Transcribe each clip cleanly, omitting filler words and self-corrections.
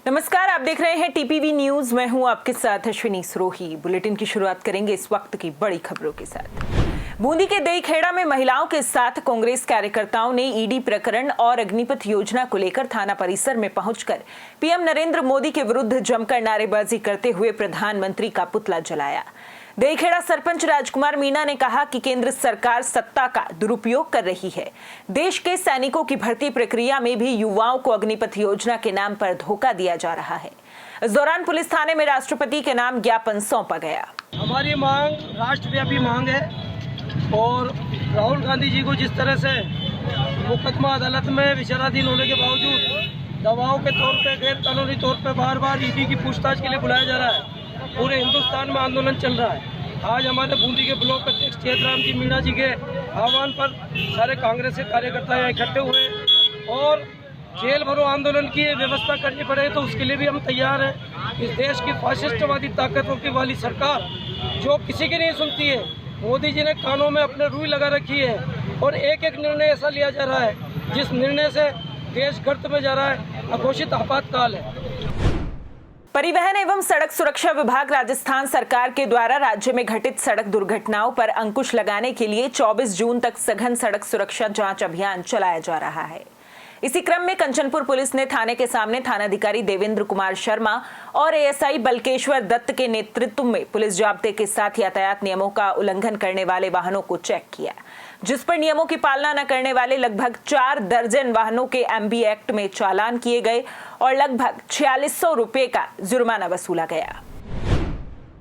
नमस्कार, आप देख रहे हैं टीपीवी न्यूज। मैं हूं आपके साथ अश्विनी सरोही। बुलेटिन की शुरुआत करेंगे इस वक्त की बड़ी खबरों के साथ। बूंदी के देईखेड़ा में महिलाओं के साथ कांग्रेस कार्यकर्ताओं ने ईडी प्रकरण और अग्निपथ योजना को लेकर थाना परिसर में पहुंचकर पीएम नरेंद्र मोदी के विरुद्ध जमकर नारेबाजी करते हुए प्रधानमंत्री का पुतला जलाया। देईखेड़ा सरपंच राजकुमार मीणा ने कहा कि केंद्र सरकार सत्ता का दुरुपयोग कर रही है। देश के सैनिकों की भर्ती प्रक्रिया में भी युवाओं को अग्निपथ योजना के नाम पर धोखा दिया जा रहा है। इस दौरान पुलिस थाने में राष्ट्रपति के नाम ज्ञापन सौंपा गया। हमारी मांग राष्ट्रव्यापी मांग है और राहुल गांधी जी को जिस तरह से मुकदमा अदालत में विचाराधीन होने के बावजूद दबाव के तौर पे, गैर कानूनी तौर पे बार बार ईडी की पूछताछ के लिए बुलाया जा रहा है। पूरे हिंदुस्तान में आंदोलन चल रहा है। आज हमारे बूंदी के ब्लॉक अध्यक्ष चेतराम जी मीणा जी के आह्वान पर सारे कांग्रेस के कार्यकर्ता यहाँ इकट्ठे हुए और जेल भरो आंदोलन की व्यवस्था करनी पड़े तो उसके लिए भी हम तैयार हैं। इस देश की फासिस्टवादी ताकतों की वाली सरकार जो किसी की नहीं सुनती है, मोदी जी ने कानों में अपने रुई लगा रखी है और एक एक निर्णय ऐसा लिया जा रहा है जिस निर्णय से देश गर्त में जा रहा है। अघोषित आपातकाल है। परिवहन एवं सड़क सुरक्षा विभाग राजस्थान सरकार के द्वारा राज्य में घटित सड़क दुर्घटनाओं पर अंकुश लगाने के लिए 24 जून तक सघन सड़क सुरक्षा जांच अभियान चलाया जा रहा है। इसी क्रम में कंचनपुर पुलिस ने थाने के सामने थानाधिकारी देवेंद्र कुमार शर्मा और एएसआई बलकेश्वर दत्त के नेतृत्व में पुलिस जाब्ते के साथ यातायात नियमों का उल्लंघन करने वाले वाहनों को चेक किया, जिस पर नियमों की पालना न करने वाले लगभग 4 दर्जन वाहनों के एमबी एक्ट में चालान किए गए और लगभग 4600 रुपए का जुर्माना वसूला गया।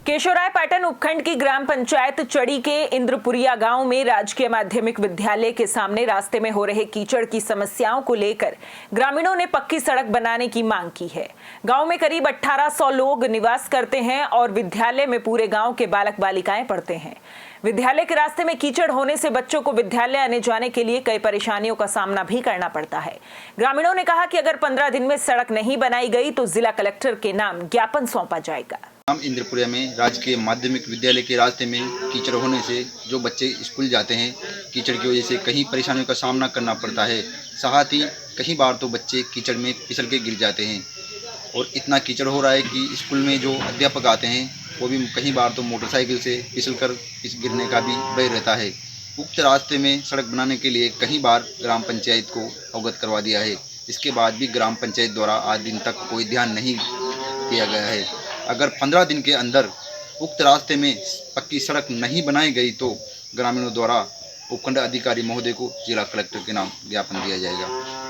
केशोराय पाटन उपखंड की ग्राम पंचायत चड़ी के इंद्रपुरिया गांव में राजकीय माध्यमिक विद्यालय के सामने रास्ते में हो रहे कीचड़ की समस्याओं को लेकर ग्रामीणों ने पक्की सड़क बनाने की मांग की है। गांव में करीब 1800 लोग निवास करते हैं और विद्यालय में पूरे गांव के बालक बालिकाएं पढ़ते हैं। विद्यालय के रास्ते में कीचड़ होने से बच्चों को विद्यालय आने जाने के लिए कई परेशानियों का सामना भी करना पड़ता है। ग्रामीणों ने कहा कि अगर 15 दिन में सड़क नहीं बनाई गई तो जिला कलेक्टर के नाम ज्ञापन सौंपा जाएगा। हम इंद्रपुरिया में राजकीय माध्यमिक विद्यालय के रास्ते में कीचड़ होने से जो बच्चे स्कूल जाते हैं, कीचड़ की वजह से कई परेशानियों का सामना करना पड़ता है। साथ ही कई बार तो बच्चे कीचड़ में फिसल के गिर जाते हैं और इतना कीचड़ हो रहा है कि स्कूल में जो अध्यापक आते हैं वो भी कई बार तो मोटरसाइकिल से फिसल कर गिरने का भी भय रहता है। उक्त रास्ते में सड़क बनाने के लिए कई बार ग्राम पंचायत को अवगत करवा दिया है। इसके बाद भी ग्राम पंचायत द्वारा आज दिन तक कोई ध्यान नहीं दिया गया है। अगर 15 दिन के अंदर उक्त रास्ते में पक्की सड़क नहीं बनाई गई तो ग्रामीणों द्वारा उपखंड अधिकारी महोदय को जिला कलेक्टर के नाम ज्ञापन दिया जाएगा।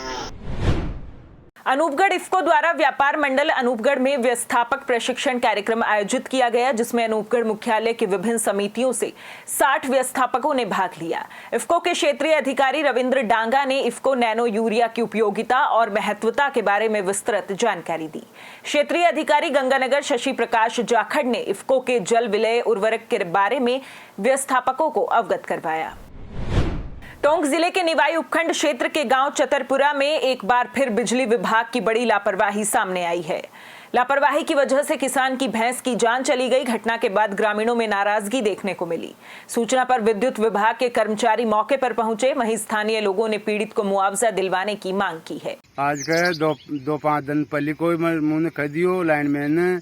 अनूपगढ़ इफ्को द्वारा व्यापार मंडल अनूपगढ़ में व्यवस्थापक प्रशिक्षण कार्यक्रम आयोजित किया गया, जिसमें अनूपगढ़ मुख्यालय की विभिन्न समितियों से 60 व्यवस्थापकों ने भाग लिया। इफ्को के क्षेत्रीय अधिकारी रविंद्र डांगा ने इफ्को नैनो यूरिया की उपयोगिता और महत्वता के बारे में विस्तृत जानकारी दी। क्षेत्रीय अधिकारी गंगानगर शशि प्रकाश जाखड़ ने इफ्को के जल विलय उर्वरक के बारे में व्यवस्थापकों को अवगत करवाया। टोंक जिले के निवाई उपखंड क्षेत्र के गांव चतरपुरा में एक बार फिर बिजली विभाग की बड़ी लापरवाही सामने आई है। लापरवाही की वजह से किसान की भैंस की जान चली गई। घटना के बाद ग्रामीणों में नाराजगी देखने को मिली। सूचना पर विद्युत विभाग के कर्मचारी मौके पर पहुंचे। वहीं स्थानीय लोगों ने पीड़ित को मुआवजा दिलवाने की मांग की है। आज के दो 5 दिन पहले कोई मुझे कह दियो लाइन मैन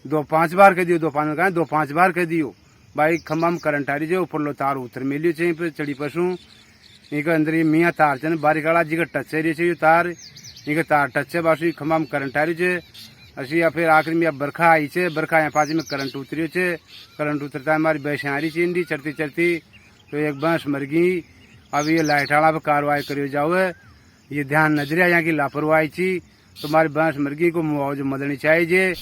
2-5 बार कह दियो, 2-5 बार कह दियो भाई खम्बा में करंट आ रही जो ऊपर लो तार उतर मिलियो चाहिए पे चढ़ी पशु एक अंदर ये मियाँ तार चने बारीक वाला जी का टच रही चाहिए तार एक तार टच है बासु खम्बा में करंट आ रही है असी या फिर आखिर में बरखा आई छे बरखा यहाँ पास में करंट उतरियो छे। करंट उतरता हमारी भैंस आ रही चिंडी चढ़ती चढ़ती तो एक भैंस मर गई। अब ये लाइट वाला पर कार्रवाई करियो जाओ, ये ध्यान नजरिया यहाँ की लापरवाही थी तो हमारी भैंस मर गई को मुआवजा मिलनी चाहिए।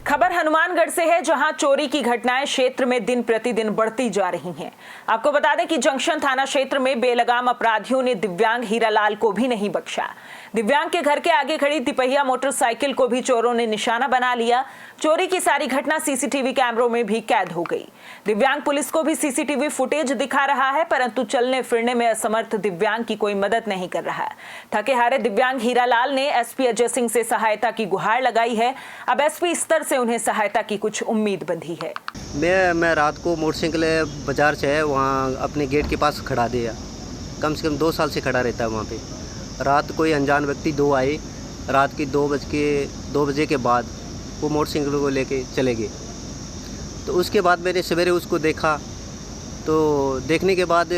खबर हनुमानगढ़ से है, जहां चोरी की घटनाएं क्षेत्र में दिन प्रतिदिन बढ़ती जा रही हैं। आपको बता दें कि जंक्शन थाना क्षेत्र में बेलगाम अपराधियों ने दिव्यांग हीरालाल को भी नहीं बख्शा। दिव्यांग के घर के आगे खड़ी तिपहिया मोटरसाइकिल को भी चोरों ने निशाना बना लिया। चोरी की सारी घटना सीसीटीवी कैमरों में भी कैद हो गई। दिव्यांग पुलिस को भी सीसीटीवी फुटेज दिखा रहा है, परंतु चलने फिरने में असमर्थ दिव्यांग की कोई मदद नहीं कर रहा। थके हारे दिव्यांग हीरालाल ने एसपी अजय सिंह से सहायता की गुहार लगाई है। अब एसपी स्तर से उन्हें सहायता की कुछ उम्मीद बंधी है। मैं रात को मोटरसाइकिल बाजार से है वहाँ अपने गेट के पास खड़ा दिया। कम से कम 2 साल से खड़ा रहता है वहाँ पे। रात कोई अनजान व्यक्ति 2 आए रात की 2 बजे के बाद वो मोटरसाइकिल को लेके चले गए। तो उसके बाद मैंने सवेरे उसको देखा, तो देखने के बाद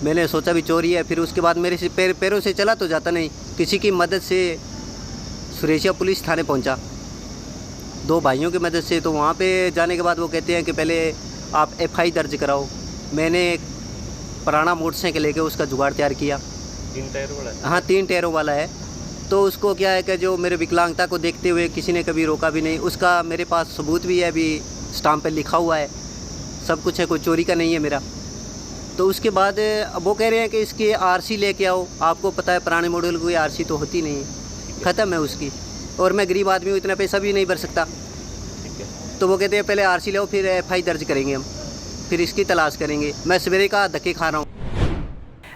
मैंने सोचा भी चोरी है। फिर उसके बाद मेरे से पैरों से चला तो जाता नहीं, किसी की मदद से सुरेशिया पुलिस थाने पहुंचा, 2 भाइयों की मदद से। तो वहाँ पे जाने के बाद वो कहते हैं कि पहले आप FI दर्ज कराओ। मैंने एक पुराना मोटरसाइकिल लेके उसका जुगाड़ तैयार किया। 3 टायर वाला? हाँ, 3 टायरों वाला है। तो उसको क्या है कि जो मेरे विकलांगता को देखते हुए किसी ने कभी रोका भी नहीं। उसका मेरे पास सबूत भी है, अभी स्टाम्प पे लिखा हुआ है, सब कुछ है, कोई चोरी का नहीं है मेरा। तो उसके बाद अब वो कह रहे हैं कि इसकी RC लेके आओ। आपको पता है पुराने मॉडल की RC तो होती नहीं है, ख़त्म है उसकी, और मैं गरीब आदमी हूँ, इतना पैसा भी नहीं भर सकता। तो वो कहते हैं पहले RC लो, फिर FI दर्ज करेंगे हम, फिर इसकी तलाश करेंगे। मैं सवेरे का धक्के खा रहा हूँ।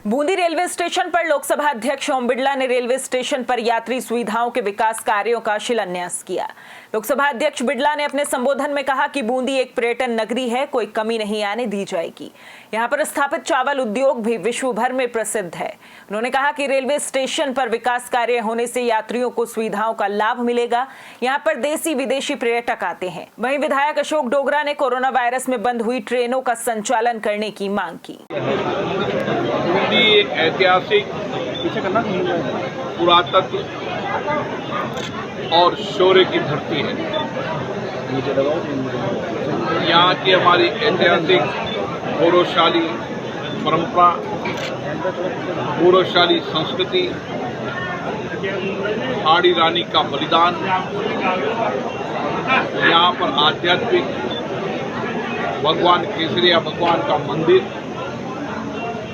बूंदी रेलवे स्टेशन पर लोकसभा अध्यक्ष ओम बिड़ला ने रेलवे स्टेशन पर यात्री सुविधाओं के विकास कार्यों का शिलान्यास किया। लोकसभा अध्यक्ष बिड़ला ने अपने संबोधन में कहा कि बूंदी एक पर्यटन नगरी है, कोई कमी नहीं आने दी जाएगी। यहां पर स्थापित चावल उद्योग भी विश्व भर में प्रसिद्ध है। उन्होंने कहा कि रेलवे स्टेशन पर विकास कार्य होने से यात्रियों को सुविधाओं का लाभ मिलेगा। यहाँ पर देशी विदेशी पर्यटक आते हैं। वहीं विधायक अशोक डोगरा ने कोरोना वायरस में बंद हुई ट्रेनों का संचालन करने की मांग की। बूंदी एक ऐतिहासिक पुरातत्व और शौर्य की धरती है। यहाँ की हमारी ऐतिहासिक गौरवशाली परंपरा, गौरवशाली संस्कृति, हाड़ी रानी का बलिदान, यहाँ पर आध्यात्मिक भगवान केसरिया भगवान का मंदिर,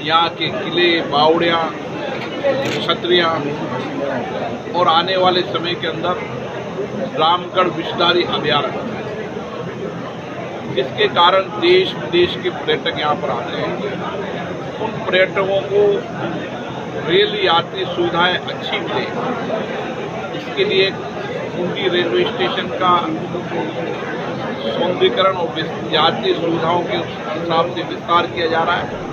यहाँ के किले, बावड़ियाँ, छतरियाँ, और आने वाले समय के अंदर रामगढ़ विषधारी अभयारण्य, जिसके कारण देश विदेश के पर्यटक यहाँ पर आते हैं। उन पर्यटकों को रेल यात्री सुविधाएं अच्छी मिले, इसके लिए बूंदी रेलवे स्टेशन का सौंदर्यीकरण और यात्री सुविधाओं के हिसाब से विस्तार किया जा रहा है।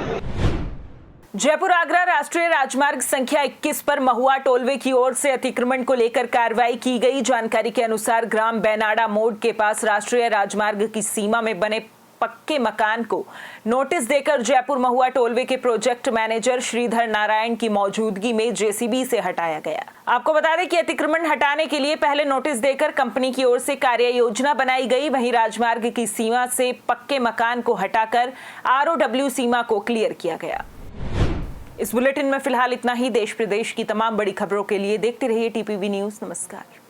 जयपुर आगरा राष्ट्रीय राजमार्ग संख्या 21 पर महुआ टोलवे की ओर से अतिक्रमण को लेकर कार्रवाई की गई। जानकारी के अनुसार ग्राम बैनाड़ा मोड़ के पास राष्ट्रीय राजमार्ग की सीमा में बने पक्के मकान को नोटिस देकर जयपुर महुआ टोलवे के प्रोजेक्ट मैनेजर श्रीधर नारायण की मौजूदगी में JCB से हटाया गया। आपको बता दें कि अतिक्रमण हटाने के लिए पहले नोटिस देकर कंपनी की ओर से कार्य योजना बनाई गई। वहीं राजमार्ग की सीमा से पक्के मकान को हटाकर ROW सीमा को क्लियर किया गया। इस बुलेटिन में फिलहाल इतना ही। देश प्रदेश की तमाम बड़ी खबरों के लिए देखते रहिए TPV न्यूज। नमस्कार।